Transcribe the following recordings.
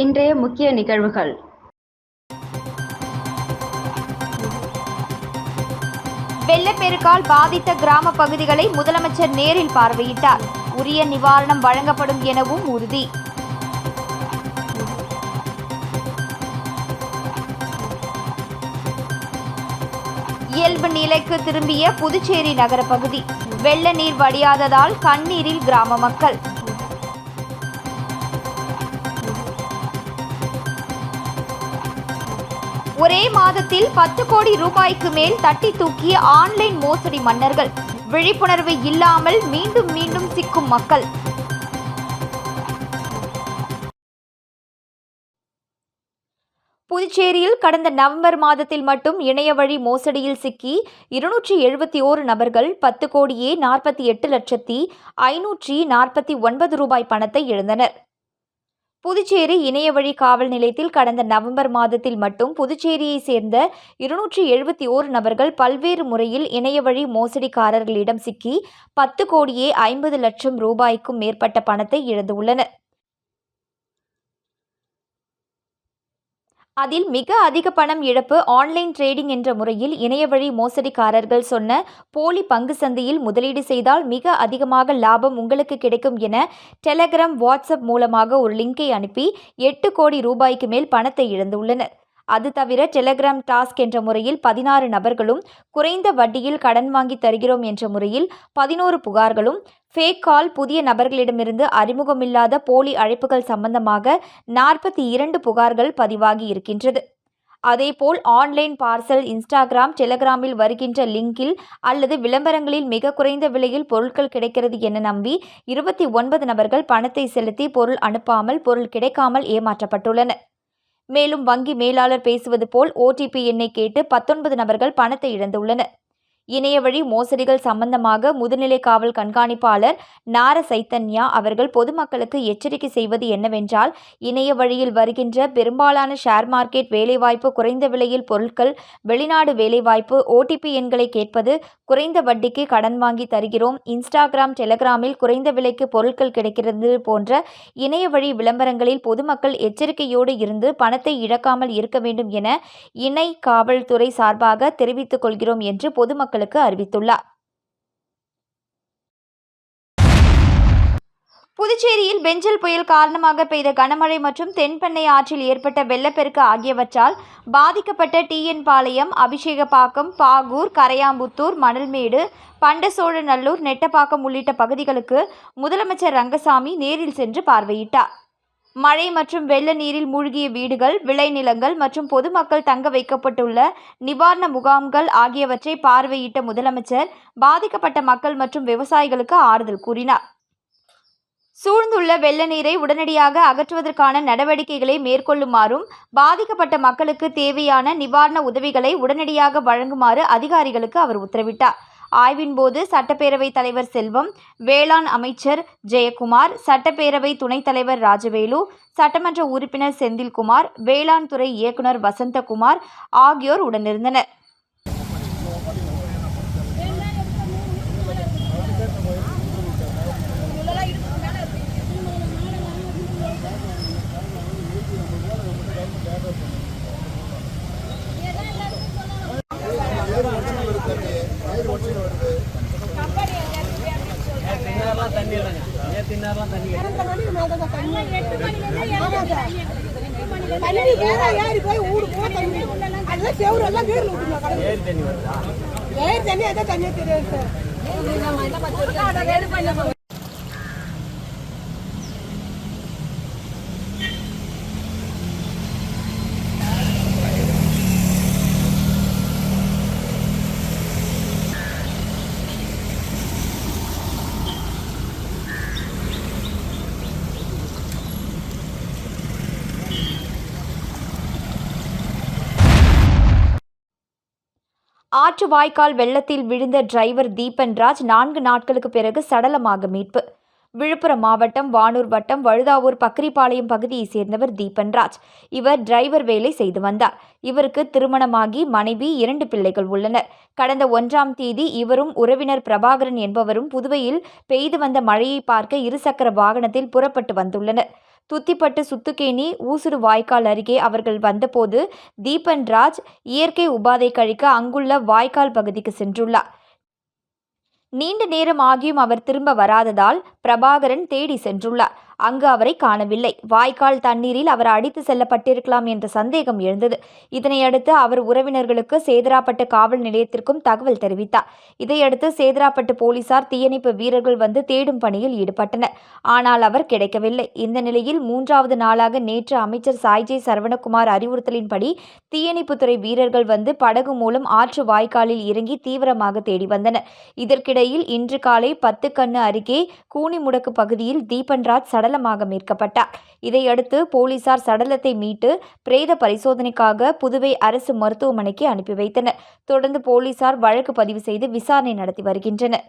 இன்றைய முக்கிய நிகழ்வுகள். வெள்ளப்பெருக்கால் பாதித்த கிராம பகுதிகளை முதலமைச்சர் நேரில் பார்வையிட்டார். உரிய நிவாரணம் வழங்கப்படும் எனவும் உறுதி. இயல்பு நிலைக்கு திரும்பிய புதுச்சேரி நகர பகுதி. வெள்ள நீர் வடியாததால் கண்ணீரில் கிராம மக்கள். ஒரே மாதத்தில் 10 கோடி ரூபாய்க்கு மேல் தட்டி தூக்கிய ஆன்லைன் மோசடி மன்னர்கள். விழிப்புணர்வு இல்லாமல் மீண்டும் மீண்டும் சிக்கும் மக்கள். புதுச்சேரியில் கடந்த நவம்பர் மாதத்தில் மட்டும் இணைய வழி மோசடியில் சிக்கி 271 நபர்கள் 10 கோடியே 48,549 ரூபாய் பணத்தை இழந்தனர். புதுச்சேரி இணைய வழி காவல் நிலையத்தில் கடந்த நவம்பர் மாதத்தில் மட்டும் புதுச்சேரியை சேர்ந்த 271 நபர்கள் பல்வேறு முறையில் இணைய வழி மோசடிக்காரர்களிடம் சிக்கி 10 கோடியே 50 லட்சம் ரூபாய்க்கும் மேற்பட்ட பணத்தை இழந்துள்ளனர். அதில் மிக அதிக பணம் இழப்பு ஆன்லைன் ட்ரேடிங் என்ற முறையில் இணையவழி மோசடிக்காரர்கள் சொன்ன போலி பங்கு சந்தையில் முதலீடு செய்தால் மிக அதிகமாக லாபம் உங்களுக்கு கிடைக்கும் என டெலகிராம், வாட்ஸ்அப் மூலமாக ஒரு லிங்கை அனுப்பி 8 கோடி ரூபாய்க்கு மேல் பணத்தை இழந்துள்ளனர். அது தவிர டெலகிராம் டாஸ்க் என்ற முறையில் 16 நபர்களும், குறைந்த வட்டியில் கடன் வாங்கி தருகிறோம் என்ற முறையில் 11 புகார்களும், ஃபேக் கால், புதிய நபர்களிடமிருந்து அறிமுகமில்லாத போலி அழைப்புகள் சம்பந்தமாக 42 புகார்கள் பதிவாகி இருக்கின்றது. அதேபோல் ஆன்லைன் பார்சல், இன்ஸ்டாகிராம், டெலகிராமில் வருகின்ற லிங்கில் அல்லது விளம்பரங்களில் மிக குறைந்த விலையில் பொருட்கள் கிடைக்கிறது என நம்பி 29 நபர்கள் பணத்தை செலுத்தி பொருள் அனுப்பாமல் பொருள் கிடைக்காமல் ஏமாற்றப்பட்டுள்ளனர். மேலும் வங்கி மேலாளர் பேசுவது போல் OTP எண்ணை கேட்டு 19 நபர்கள் பணத்தை இழந்துள்ளனர். இணைய வழி மோசடிகள் சம்பந்தமாக முதுநிலை காவல் கண்காணிப்பாளர் நார சைத்தன்யா அவர்கள் பொதுமக்களுக்கு எச்சரிக்கை செய்வது என்னவென்றால், இணைய வழியில் வருகின்ற பெரும்பாலான ஷேர் மார்க்கெட் வேலைவாய்ப்பு, குறைந்த விலையில் பொருட்கள், வெளிநாடு வேலைவாய்ப்பு, OTP எண்களை கேட்பது, குறைந்த வட்டிக்கு கடன் வாங்கி தருகிறோம், இன்ஸ்டாகிராம், டெலகிராமில் குறைந்த விலைக்கு பொருட்கள் கிடைக்கிறது போன்ற இணைய வழி விளம்பரங்களில் பொதுமக்கள் எச்சரிக்கையோடு இருந்து பணத்தை இழக்காமல் இருக்க வேண்டும் என இணை காவல்துறை சார்பாக தெரிவித்துக் கொள்கிறோம் என்று பொதுமக்கள் அறிவித்துள்ளார். புதுச்சேரியில் பெஞ்சல் புயல் காரணமாக பெய்த கனமழை மற்றும் தென்பெண்ணை ஆற்றில் ஏற்பட்ட வெள்ளப்பெருக்கு ஆகியவற்றால் பாதிக்கப்பட்ட TN பாளையம், அபிஷேகப்பாக்கம், பாகூர், கரையாம்புத்தூர், மணல்மேடு, பண்டசோழநல்லூர், நெட்டப்பாக்கம் உள்ளிட்ட பகுதிகளுக்கு முதலமைச்சர் ரங்கசாமி நேரில் சென்று பார்வையிட்டார். மழை மற்றும் வெள்ள நீரில் மூழ்கிய வீடுகள், விளைநிலங்கள் மற்றும் பொதுமக்கள் தங்க வைக்கப்பட்டுள்ள நிவாரண முகாம்கள் ஆகியவற்றை பார்வையிட்ட முதலமைச்சர் பாதிக்கப்பட்ட மக்கள் மற்றும் விவசாயிகளுக்கு ஆறுதல் கூறினார். சூழ்ந்துள்ள வெள்ள நீரை உடனடியாக அகற்றுவதற்கான நடவடிக்கைகளை மேற்கொள்ளுமாறும், பாதிக்கப்பட்ட மக்களுக்கு தேவையான நிவாரண உதவிகளை உடனடியாக வழங்குமாறு அதிகாரிகளுக்கு அவர் உத்தரவிட்டார். ஆய்வின் போது சட்டப்பேரவைத் தலைவர் செல்வம், வேளாண் அமைச்சர் ஜெயக்குமார், சட்டப்பேரவை துணைத் தலைவர் ராஜவேலு, சட்டமன்ற உறுப்பினர் செந்தில்குமார், வேளாண் துறை இயக்குநர் வசந்தகுமார் ஆகியோர் உடனிருந்தனர். ஆற்று வாய்க்கால் வெள்ளத்தில் விழுந்த டிரைவர் தீபன்ராஜ் 4 நாட்களுக்கு பிறகு சடலமாக மீட்பு. விழுப்புரம் மாவட்டம் வானூர் வட்டம் வழுதாவூர் பக்கிரிப்பாளையம் பகுதியைச் சேர்ந்தவர் தீபன்ராஜ். இவர் டிரைவர் வேலை செய்து வந்தார். இவருக்கு திருமணமாகி மனைவி, 2 பிள்ளைகள் உள்ளனர். கடந்த 1ஆம் தேதி இவரும் உறவினர் பிரபாகரன் என்பவரும் புதுவையில் பெய்து வந்த மழையை பார்க்க இருசக்கர வாகனத்தில் புறப்பட்டு வந்துள்ளனர். துத்திப்பட்டு சுத்துக்கேணி ஊசுடு வாய்க்கால் அருகே அவர்கள் வந்தபோது தீபன்ராஜ் இயற்கை உபாதை கழிக்க அங்குள்ள வாய்க்கால் பகுதிக்கு சென்றுள்ளார். நீண்ட நேரம் ஆகியும் அவர் திரும்ப வராததால் பிரபாகரன் தேடி சென்றுள்ளார். அங்கு அவரை காணவில்லை. வாய்க்கால் தண்ணீரில் அவர் அடித்து செல்லப்பட்டிருக்கலாம் என்ற சந்தேகம் எழுந்தது. இதனையடுத்து அவர் உறவினர்களுக்கு சேதராப்பட்டு காவல் நிலையத்திற்கும் தகவல் தெரிவித்தார். இதையடுத்து சேதராப்பட்டு போலீசார் தீயணைப்பு வீரர்கள் வந்து தேடும் பணியில் ஈடுபட்டனர். ஆனால் அவர் கிடைக்கவில்லை. இந்த நிலையில் 3வது நாளாக நேற்று அமைச்சர் சாய்ஜே சரவணகுமார் அறிவுறுத்தலின்படி தீயணைப்புத்துறை வீரர்கள் வந்து படகு மூலம் ஆற்று வாய்க்காலில் இறங்கி தீவிரமாக தேடி வந்தனர். இதற்கிடையில் இன்று காலை 10 கண்ணு அருகே கூனிமுடக்கு பகுதியில் தீபன்ராஜ் சடலமாக மீட்கப்பட்டார். இதையடுத்து போலீசார் சடலத்தை மீட்டு பிரேத பரிசோதனைக்காக புதுவை அரசு மருத்துவமனைக்கு அனுப்பி வைத்தனர். தொடர்ந்து போலீசார் வழக்கு பதிவு செய்து விசாரணை நடத்தி வருகின்றனர்.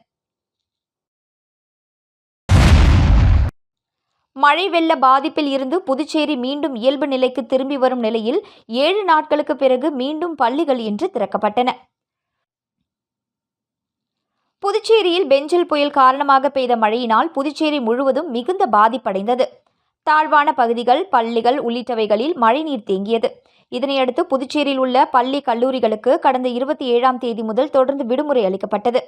மழை வெள்ள பாதிப்பில் இருந்து புதுச்சேரி மீண்டும் இயல்பு நிலைக்கு திரும்பி வரும் நிலையில் 7 நாட்களுக்கு பிறகு மீண்டும் பள்ளிகள் இன்று திறக்கப்பட்டன. புதுச்சேரியில் பெஞ்சல் புயல் காரணமாக பெய்த மழையினால் புதுச்சேரி முழுவதும் மிகுந்த பாதிப்படைந்தது. தாழ்வான பகுதிகள், பள்ளிகள் உள்ளிட்டவைகளில் மழைநீர் தேங்கியது. இதனையடுத்து புதுச்சேரியில் உள்ள பள்ளி கல்லூரிகளுக்கு கடந்த 27ஆம் தேதி முதல் தொடர்ந்து விடுமுறை அளிக்கப்பட்டது.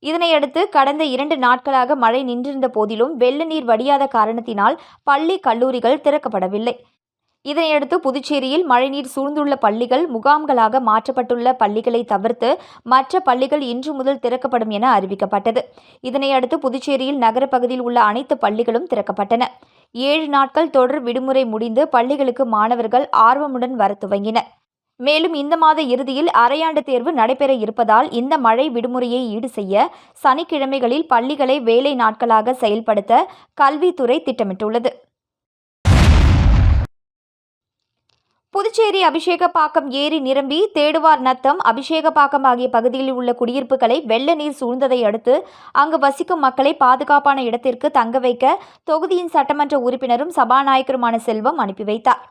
இதனையடுத்து கடந்த 2 நாட்களாக மழை நின்றிருந்த போதிலும் வெள்ள நீர் வடியாத காரணத்தினால் பள்ளி கல்லூரிகள் திறக்கப்படவில்லை. இதனையடுத்து புதுச்சேரியில் மழைநீர் சூழ்ந்துள்ள பள்ளிகள் முகாம்களாக மாற்றப்பட்டுள்ள பள்ளிகளை தவிர்த்து மற்ற பள்ளிகள் இன்று முதல் திறக்கப்படும் என அறிவிக்கப்பட்டது. இதனையடுத்து புதுச்சேரியில் நகர பகுதியில் உள்ள அனைத்து பள்ளிகளும் திறக்கப்பட்டன. 7 நாட்கள் தொடர் விடுமுறை முடிந்து பள்ளிகளுக்கு மாணவர்கள் ஆர்வமுடன் வர துவங்கினர். மேலும் இந்த மாத இறுதியில் அரையாண்டு தேர்வு நடைபெற இருப்பதால் இந்த மழை விடுமுறையை ஈடு செய்ய சனிக்கிழமைகளில் பள்ளிகளை வேலை நாட்களாக செயல்படுத்த கல்வித்துறை திட்டமிட்டுள்ளது. புதுச்சேரி அபிஷேகப்பாக்கம் ஏரி நிரம்பி தேடுவார் நத்தம், அபிஷேகப்பாக்கம் ஆகிய பகுதிகளில் உள்ள குடியிருப்புகளை வெள்ள நீர் சூழ்ந்ததை அடுத்து அங்கு வசிக்கும் மக்களை பாதுகாப்பான இடத்திற்கு தங்க வைக்க தொகுதியின் சட்டமன்ற உறுப்பினரும் சபாநாயகருமான செல்வம் அனுப்பி வைத்தார்.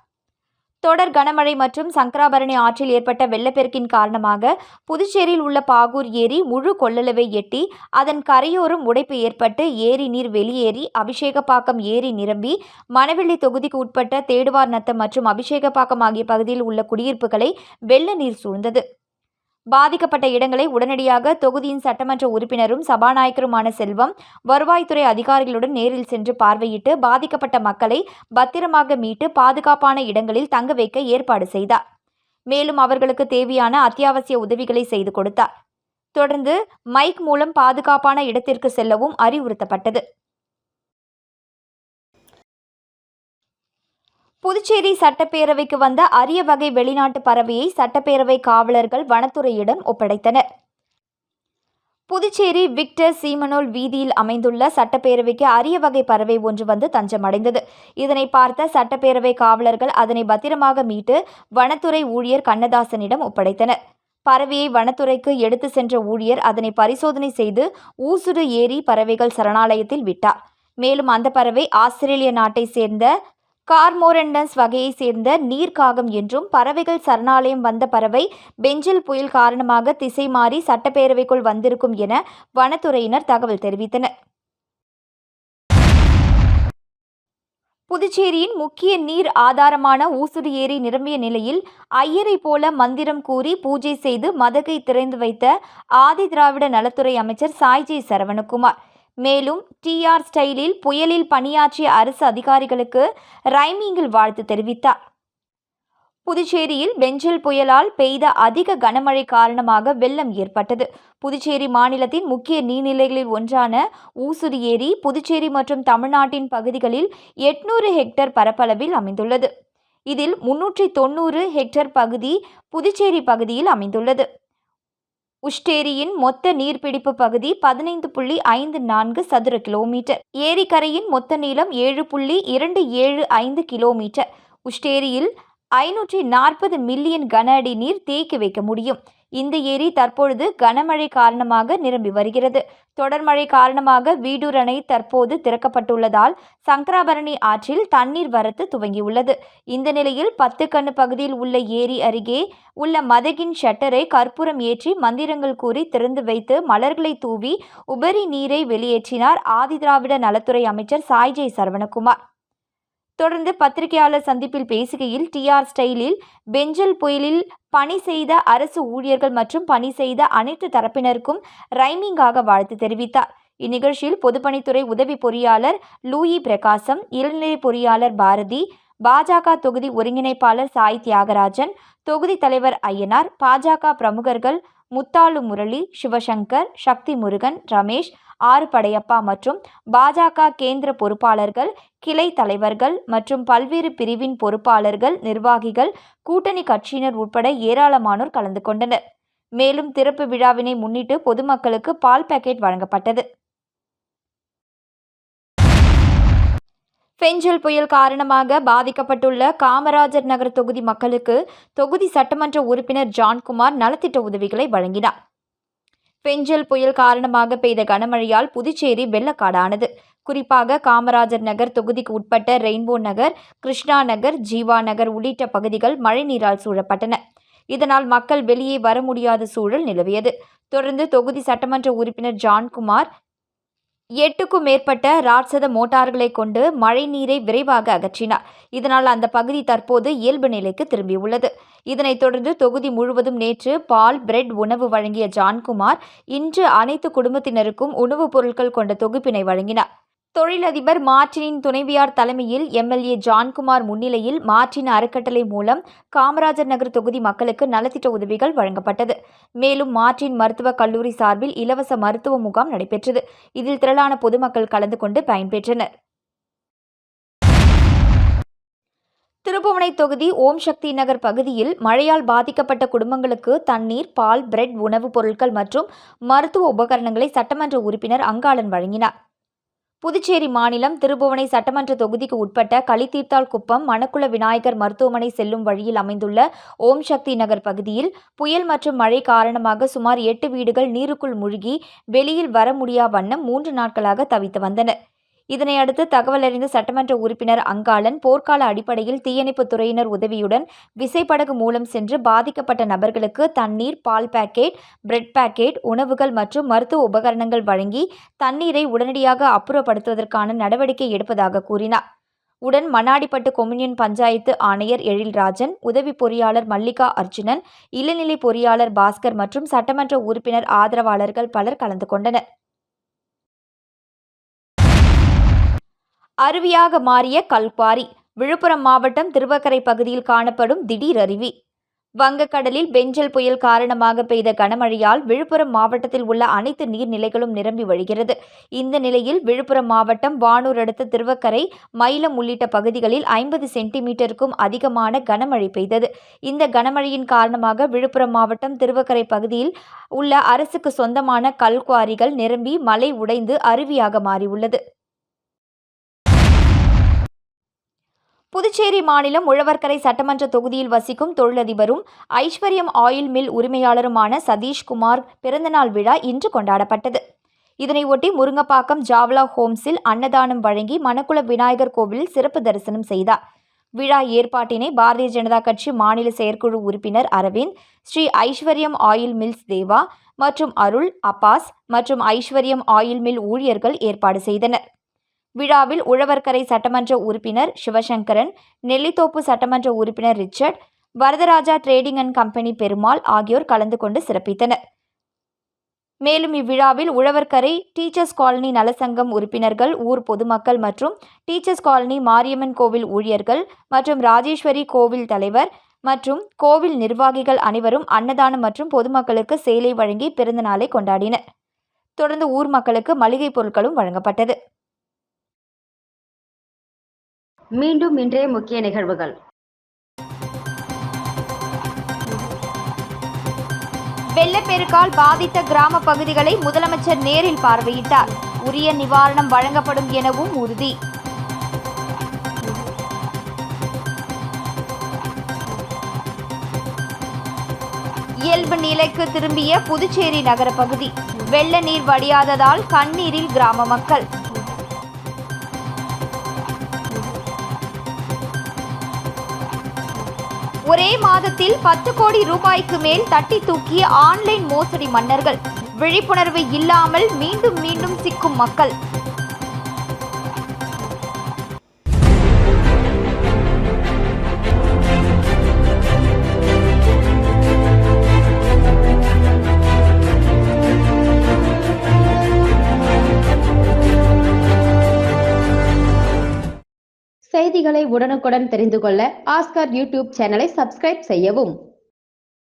தொடர் கனமழை மற்றும் சங்கராபரணி ஆற்றில் ஏற்பட்ட வெள்ளப்பெருக்கின் காரணமாக புதுச்சேரியில் உள்ள பாகூர் ஏரி முழு கொள்ளளவை எட்டி அதன் கரையோரம் உடைப்பு ஏற்பட்டு ஏரி நீர் வெளியேறி அபிஷேகப்பாக்கம் ஏரி நிரம்பி மணவெள்ளி தொகுதிக்கு உட்பட்ட தேடுவார் நத்தம் மற்றும் அபிஷேகப்பாக்கம் ஆகிய பகுதியில் உள்ள குடியிருப்புகளை வெள்ள நீர் சூழ்ந்தது. பாதிக்கப்பட்ட இடங்களை உடனடியாக தொகுதியின் சட்டமன்ற உறுப்பினரும் சபாநாயகருமான செல்வம் வருவாய்த்துறை அதிகாரிகளுடன் நேரில் சென்று பார்வையிட்டு பாதிக்கப்பட்ட மக்களை பத்திரமாக மீட்டு பாதுகாப்பான இடங்களில் தங்க வைக்க ஏற்பாடு செய்தார். மேலும் அவர்களுக்கு தேவையான அத்தியாவசிய உதவிகளை செய்து கொடுத்தார். தொடர்ந்து மைக் மூலம் பாதுகாப்பான இடத்திற்கு செல்லவும் அறிவுறுத்தப்பட்டது. புதுச்சேரி சட்டப்பேரவைக்கு வந்த அரிய வகை வெளிநாட்டு பறவையை சட்டப்பேரவை காவலர்கள் வனத்துறையிடம் ஒப்படைத்தனர். புதுச்சேரி விக்டர் சீமனோல் வீதியில் அமைந்துள்ள சட்டப்பேரவைக்கு அரிய வகை பறவை ஒன்று வந்து தஞ்சமடைந்தது. இதனை பார்த்த சட்டப்பேரவை காவலர்கள் அதனை பத்திரமாக மீட்டு வனத்துறை ஊழியர் கண்ணதாசனிடம் ஒப்படைத்தனர். பறவையை வனத்துறைக்கு எடுத்து சென்ற ஊழியர் அதனை பரிசோதனை செய்து ஊசுடு ஏரி பறவைகள் சரணாலயத்தில் விட்டார். மேலும் அந்த பறவை ஆஸ்திரேலிய நாட்டை சேர்ந்த கார்மோரண்டஸ் வகையை சேர்ந்த நீர்க்காகம் என்றும் பறவைகள் சரணாலயம் வந்த பறவை பெஞ்சல் புயல் காரணமாக திசை மாறி சட்டப்பேரவைக்குள் வந்திருக்கும் என வனத்துறையினர் தகவல் தெரிவித்தனர். புதுச்சேரியின் முக்கிய நீர் ஆதாரமான ஊசுடு ஏரி நிரம்பிய நிலையில் ஐயரை போல மந்திரம் கூறி பூஜை செய்து மதகை திறந்து வைத்த ஆதி திராவிட நலத்துறை அமைச்சர் சாய்ஜே சரவணகுமார். மேலும் டிஆர் ஸ்டைலில் புயலில் பணியாற்றிய அரசு அதிகாரிகளுக்கு ரைமிங்கில் வாழ்த்து தெரிவித்தார். புதுச்சேரியில் பெஞ்சல் புயலால் பெய்த அதிக கனமழை காரணமாக வெள்ளம் ஏற்பட்டது. புதுச்சேரி மாநிலத்தின் முக்கிய நீர்நிலைகளில் ஒன்றான ஊசுடு ஏரி புதுச்சேரி மற்றும் தமிழ்நாட்டின் பகுதிகளில் 800 ஹெக்டேர் பரப்பளவில் அமைந்துள்ளது. இதில் 390 ஹெக்டேர் பகுதி புதுச்சேரி பகுதியில் அமைந்துள்ளது. உஷ்டேரியின் மொத்த நீர்பிடிப்பு பகுதி 15.54 சதுர கிலோமீட்டர். ஏரிக்கரையின் மொத்த நீளம் 7.275 கிலோமீட்டர். உஷ்டேரியில் 540 மில்லியன் கன அடி நீர் தேக்கி வைக்க முடியும். இந்த ஏரி தற்பொழுது கனமழை காரணமாக நிரம்பி வருகிறது. தொடர் மழை காரணமாக வீடூர் அணை தற்போது திறக்கப்பட்டுள்ளதால் சங்கராபரணி ஆற்றில் தண்ணீர் வரத்து துவங்கியுள்ளது. இந்த நிலையில் 10 கண்ணு பகுதியில் உள்ள ஏரி அருகே உள்ள மதகின் ஷட்டரை கற்பூரம் ஏற்றி மந்திரங்கள் கூறி திறந்து வைத்து மலர்களை தூவி உபரி நீரை வெளியேற்றினார் ஆதிதிராவிட நலத்துறை அமைச்சர் சாய்ஜே சரவணகுமார். தொடர்ந்து பத்திரிகையாளர் சந்திப்பில் பேசுகையில் டிஆர் ஸ்டைலில் பெஞ்சல் புயலில் பணி செய்த அரசு ஊழியர்கள் மற்றும் பணி செய்த அனைத்து தரப்பினருக்கும் ரைமிங்காக வாழ்த்து தெரிவித்தார். இந்நிகழ்ச்சியில் பொதுப்பணித்துறை உதவி பொறியாளர் லூயி பிரகாசம், இளநிலை பொறியாளர் பாரதி, பாஜக தொகுதி ஒருங்கிணைப்பாளர் சாய் தியாகராஜன், தொகுதி தலைவர் ஐயனார், பாஜக பிரமுகர்கள் முத்தாலு முரளி, சிவசங்கர், சக்தி முருகன், ரமேஷ், ஆறு படையப்பா மற்றும் பாஜக கேந்திர பொறுப்பாளர்கள், கிளை தலைவர்கள் மற்றும் பல்வேறு பிரிவின் பொறுப்பாளர்கள், நிர்வாகிகள், கூட்டணி கட்சியினர் உட்பட ஏராளமானோர் கலந்து கொண்டனர். மேலும் திறப்பு விழாவினை முன்னிட்டு பொதுமக்களுக்கு பால் பாக்கெட் வழங்கப்பட்டது. பெஞ்சல் புயல் காரணமாக பாதிக்கப்பட்டுள்ள காமராஜர் நகர் தொகுதி மக்களுக்கு தொகுதி சட்டமன்ற உறுப்பினர் ஜான்குமார் நலத்திட்ட உதவிகளை வழங்கினார். பெஞ்சல் புயல் காரணமாக பெய்த கனமழையால் புதுச்சேரி வெள்ளக்காடானது. குறிப்பாக காமராஜர் நகர் தொகுதிக்கு உட்பட்ட ரெயின்போ நகர், கிருஷ்ணா நகர், ஜீவா நகர் உள்ளிட்ட பகுதிகள் மழைநீரால் சூழப்பட்டன. இதனால் மக்கள் வெளியே வர முடியாத சூழல் நிலவியது. தொடர்ந்து தொகுதி சட்டமன்ற உறுப்பினர் ஜான்குமார் 8க்கும் மேற்பட்ட ராட்சத மோட்டார்களை கொண்டு மழை நீரை விரைவாக அகற்றினார். இதனால் அந்த பகுதி தற்போது இயல்பு நிலைக்கு திரும்பியுள்ளது. இதனைத் தொடர்ந்து தொகுதி முழுவதும் நேற்று பால், பிரெட் உணவு வழங்கிய ஜான்குமார் இன்று அனைத்து குடும்பத்தினருக்கும் உணவுப் பொருட்கள் கொண்ட தொகுப்பினை வழங்கினார். தொழிலதிபர் மார்டினின் துணைவியார் தலைமையில் எம்எல்ஏ ஜான்குமார் முன்னிலையில் மார்டின் அறக்கட்டளை மூலம் காமராஜர் நகர் தொகுதி மக்களுக்கு நலத்திட்ட உதவிகள் வழங்கப்பட்டது. மேலும் மார்டின் மருத்துவக் கல்லூரி சார்பில் இலவச மருத்துவ முகாம் நடைபெற்றது. இதில் திரளான பொதுமக்கள் கலந்து கொண்டு பயன்பெற்றனர். திருபுவனை தொகுதி ஓம் சக்தி நகர் பகுதியில் மழையால் பாதிக்கப்பட்ட குடும்பங்களுக்கு தண்ணீர், பால், பிரெட் உணவுப் பொருட்கள் மற்றும் மருத்துவ உபகரணங்களை சட்டமன்ற உறுப்பினர் அங்காளன் வழங்கினார். புதுச்சேரி மாநிலம் திருபுவனை சட்டமன்ற தொகுதிக்கு உட்பட்ட களித்தீர்த்தால் குப்பம் மணக்குள விநாயகர் மருத்துவமனை செல்லும் வழியில் அமைந்துள்ள ஓம் சக்தி நகர் பகுதியில் புயல் மற்றும் மழை காரணமாக சுமார் 8 வீடுகள் நீருக்குள் மூழ்கி வெளியில் வர முடியா வண்ணம் 3 நாட்களாக தவித்து வந்தனர். இதனையடுத்து தகவலறிந்த சட்டமன்ற உறுப்பினர் அங்காளன் போர்க்கால அடிப்படையில் தீயணைப்பு துறையினர் உதவியுடன் விசைப்படகு மூலம் சென்று பாதிக்கப்பட்ட நபர்களுக்கு தண்ணீர், பால் பாக்கெட், பிரெட் பாக்கெட், உணவுகள் மற்றும் மருத்துவ உபகரணங்கள் வழங்கி தண்ணீரை உடனடியாக அப்புறப்படுத்துவதற்கான நடவடிக்கை எடுப்பதாக கூறினார். உடன் மண்ணாடிப்பட்டு கொம்யூனியன் பஞ்சாயத்து ஆணையர் எழில்ராஜன், உதவி பொறியாளர் மல்லிகா அர்ஜுனன், இளநிலை பொறியாளர் பாஸ்கர் மற்றும் சட்டமன்ற உறுப்பினர் ஆதரவாளர்கள் பலர் கலந்து கொண்டனர். அருவியாக மாறிய கல்குவாரி. விழுப்புரம் மாவட்டம் திருவக்கரை பகுதியில் காணப்படும் திடீர் அருவி. வங்கக்கடலில் பெஞ்சல் புயல் காரணமாக பெய்த கனமழையால் விழுப்புரம் மாவட்டத்தில் உள்ள அனைத்து நீர்நிலைகளும் நிரம்பி வழிகிறது. இந்த நிலையில் விழுப்புரம் மாவட்டம் வானூர் அடுத்த திருவக்கரை, மயிலம் உள்ளிட்ட பகுதிகளில் 50 சென்டிமீட்டருக்கும் அதிகமான கனமழை பெய்தது. இந்த கனமழையின் காரணமாக விழுப்புரம் மாவட்டம் திருவக்கரை பகுதியில் உள்ள அரசுக்கு சொந்தமான கல்குவாரிகள் நிரம்பி மலை உடைந்து அருவியாக மாறியுள்ளது. புதுச்சேரி மாநிலம் உழவர்கரை சட்டமன்ற தொகுதியில் வசிக்கும் தொழிலதிபரும் ஐஸ்வர்யம் ஆயில் மில் உரிமையாளருமான சதீஷ்குமார் பிறந்தநாள் விழா இன்று கொண்டாடப்பட்டது. இதனையொட்டி முருங்கப்பாக்கம் ஜாவ்லா ஹோம்ஸில் அன்னதானம் வழங்கி மணக்குள விநாயகர் கோவிலில் சிறப்பு தரிசனம் செய்தார். விழா ஏற்பாட்டினை பாரதிய ஜனதா கட்சி மாநில செயற்குழு உறுப்பினர் அரவிந்த், ஸ்ரீ ஐஸ்வர்யம் ஆயில் மில்ஸ் தேவா மற்றும் அருள், அப்பாஸ் மற்றும் ஐஸ்வர்யம் ஆயில் மில் ஊழியர்கள் ஏற்பாடு செய்தனர். விழாவில் உழவர்கரை சட்டமன்ற உறுப்பினர் சிவசங்கரன், நெல்லித்தோப்பு சட்டமன்ற உறுப்பினர் Richard, Varadaraja trading and company Perumal ஆகியோர் கலந்து கொண்டு சிறப்பித்தனர். மேலும் இவ்விழாவில் உழவர்கரை டீச்சர்ஸ் காலனி நலசங்கம் உறுப்பினர்கள், ஊர் பொதுமக்கள் மற்றும் டீச்சர்ஸ் காலனி மாரியம்மன் கோவில் ஊழியர்கள் மற்றும் ராஜேஸ்வரி கோவில் தலைவர் மற்றும் கோவில் நிர்வாகிகள் அனைவரும் அன்னதானம் மற்றும் பொதுமக்களுக்கு சேலை வழங்கி பிறந்த நாளை கொண்டாடினர். தொடர்ந்து ஊர் மக்களுக்கு மளிகை பொருட்களும் வழங்கப்பட்டது. மீண்டும் இன்றைய முக்கிய நிகழ்வுகள். வெள்ளப்பெருக்கால் பாதித்த கிராம பகுதிகளை முதலமைச்சர் நேரில் பார்வையிட்டார். உரிய நிவாரணம் வழங்கப்படும் எனவும் உறுதி. இயல்பு நிலைக்கு திரும்பிய புதுச்சேரி நகர பகுதி. வெள்ள நீர் வடியாததால் கண்ணீரில் கிராம மக்கள். ஒரே மாதத்தில் 10 கோடி ரூபாய்க்கு மேல் தட்டி தூக்கிய ஆன்லைன் மோசடி மன்னர்கள். விழிப்புணர்வு இல்லாமல் மீண்டும் மீண்டும் சிக்கும் மக்கள். செய்திகளை உடனுக்குடன் தெரிந்து கொள்ள ஆஸ்கார் யூடியூப் சேனலை சப்ஸ்கிரைப் செய்யவும்.